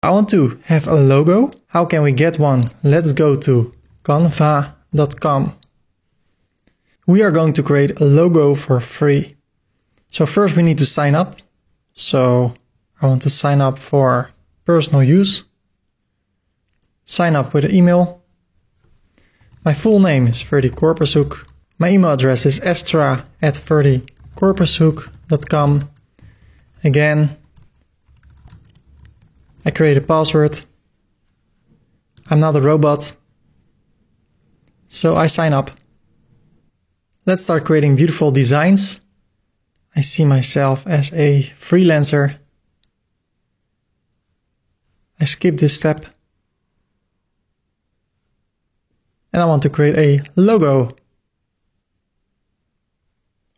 I want to have a logo. How can we get one? Let's go to canva.com. We are going to create a logo for free. So first we need to sign up. So I want to sign up for personal use. Sign up with an email. My full name is Ferdy Korpershoek. My email address is estra@ferdykorpershoek.com. Again, I create a password. I'm not a robot. So I sign up. Let's start creating beautiful designs. I see myself as a freelancer. I skip this step. And I want to create a logo.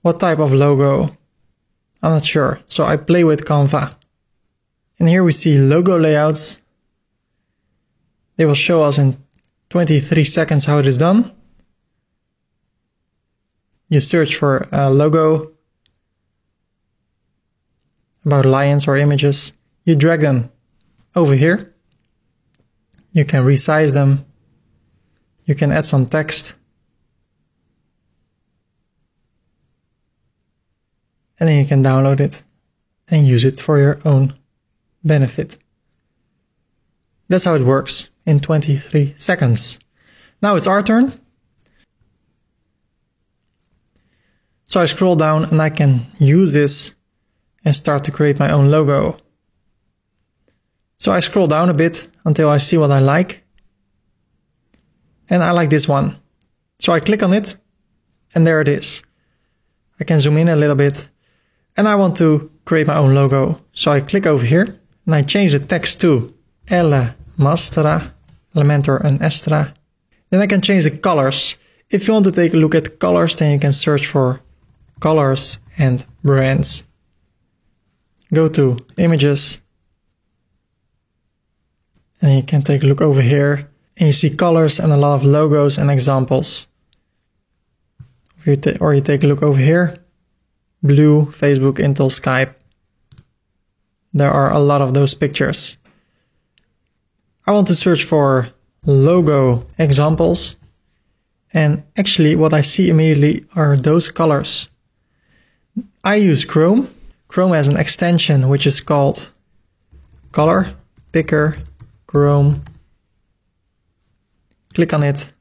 What type of logo? I'm not sure. So I play with Canva. And here we see logo layouts. They will show us in 23 seconds how it is done. You search for a logo about lions or images. You drag them over here. You can resize them. You can add some text. And then you can download it and use it for your own benefit. That's how it works in 23 seconds. Now it's our turn. So I scroll down and I can use this and start to create my own logo. So I scroll down a bit until I see what I like. And I like this one. So I click on it and there it is. I can zoom in a little bit and I want to create my own logo. So I click over here and I change the text to Elementor and Estra. Then I can change the colors. If you want to take a look at colors, then you can search for colors and brands. Go to images and you can take a look over here and you see colors and a lot of logos and examples. Or you take a look over here, Blue, Facebook, Intel, Skype. There are a lot of those pictures. I want to search for logo examples. And actually what I see immediately are those colors. I use Chrome. Chrome has an extension which is called Color Picker Chrome. Click on it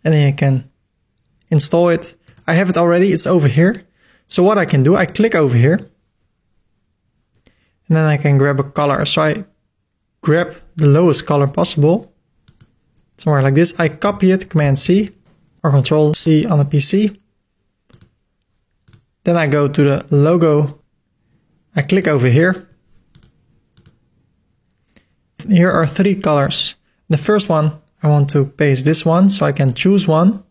and then you can install it. I have it already, it's over here. So what I can do, I click over here and then I can grab a color. So I grab the lowest color possible, somewhere like this. I copy it, Command C or Control C on the PC. Then I go to the logo. I click over here. Here are 3 colors. The first one, I want to paste this one, so I can choose one.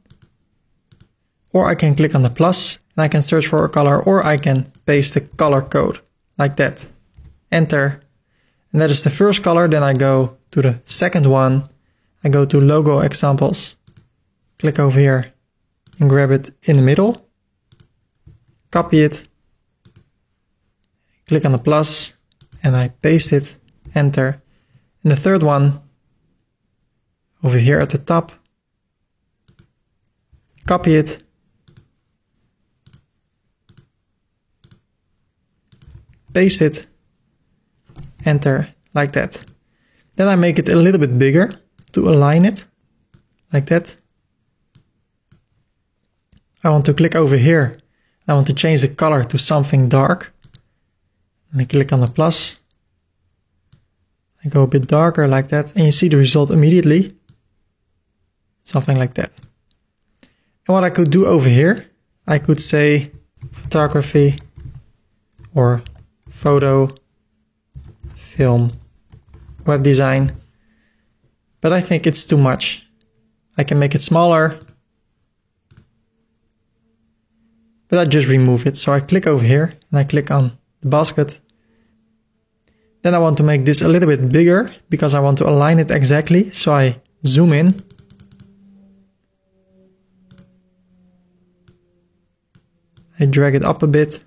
Or I can click on the plus and I can search for a color, or I can paste the color code like that. Enter. And that is the first color. Then I go to the second one. I go to logo examples. Click over here and grab it in the middle. Copy it. Click on the plus and I paste it. Enter. And the third one over here at the top. Copy it. Paste it. Enter, like that. Then I make it a little bit bigger to align it, like that. I want to click over here. I want to change the color to something dark. And I click on the plus. I go a bit darker like that, and you see the result immediately. Something like that. And what I could do over here, I could say photography or photo, film, web design. But I think it's too much. I can make it smaller. But I just remove it. So I click over here and I click on the basket. Then I want to make this a little bit bigger because I want to align it exactly. So I zoom in. I drag it up a bit.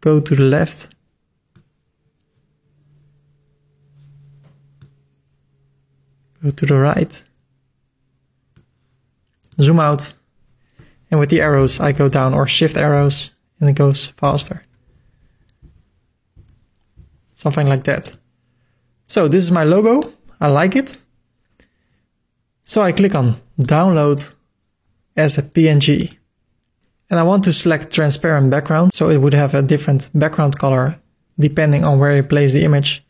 Go to the left. go to the right, zoom out, and with the arrows I go down, or shift arrows, and it goes faster. Something like that. So this is my logo. I like it. So I click on download as a PNG. And I want to select transparent background, so it would have a different background color depending on where you place the image.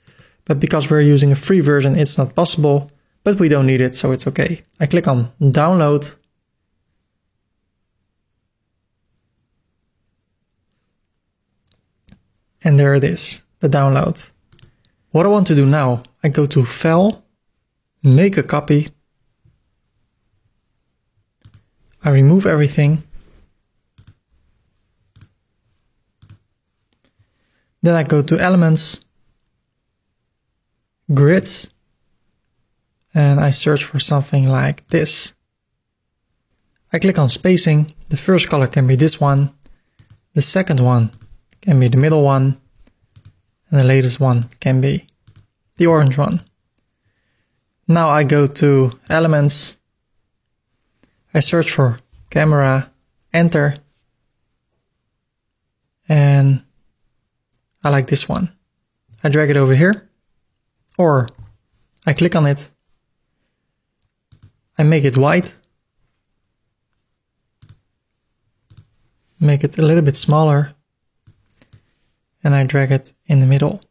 But because we're using a free version, it's not possible, but we don't need it, so it's okay. I click on download. And there it is, the download. What I want to do now, I go to File, make a copy. I remove everything. Then I go to Elements, Grids, and I search for something like this. I click on spacing. The first color can be this one. The second one can be the middle one. And the latest one can be the orange one. Now I go to Elements. I search for Camera, enter. And I like this one. I drag it over here, or I click on it. I make it white. Make it a little bit smaller. And I drag it in the middle.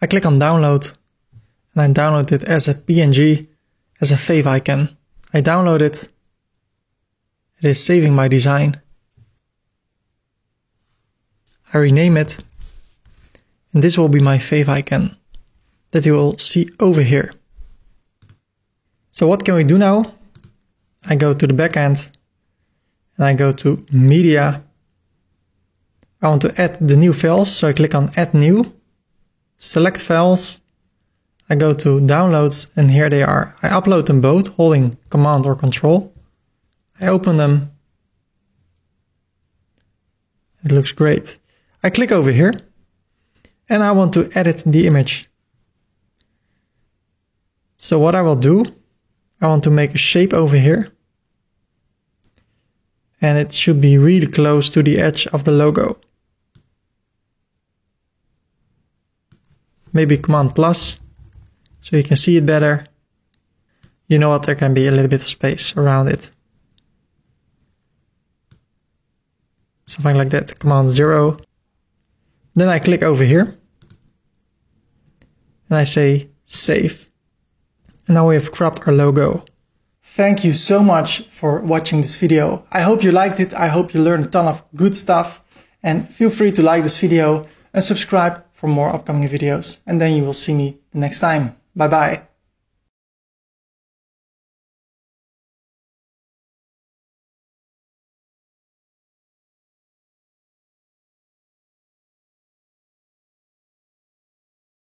I click on download, and I download it as a PNG, as a favicon. I download it. It is saving my design. I rename it, and this will be my favicon that you will see over here. So what can we do now? I go to the backend, and I go to Media. I want to add the new files, so I click on Add New, select files, I go to Downloads, and here they are. I upload them both, holding Command or Control. I open them. It looks great. I click over here, and I want to edit the image. So what I will do, I want to make a shape over here, and it should be really close to the edge of the logo. Maybe Command plus, so you can see it better. You know what, there can be a little bit of space around it. Something like that, Command 0. Then I click over here, and I say save. And now we have cropped our logo. Thank you so much for watching this video. I hope you liked it. I hope you learned a ton of good stuff. And feel free to like this video and subscribe for more upcoming videos. And then you will see me the next time. Bye bye.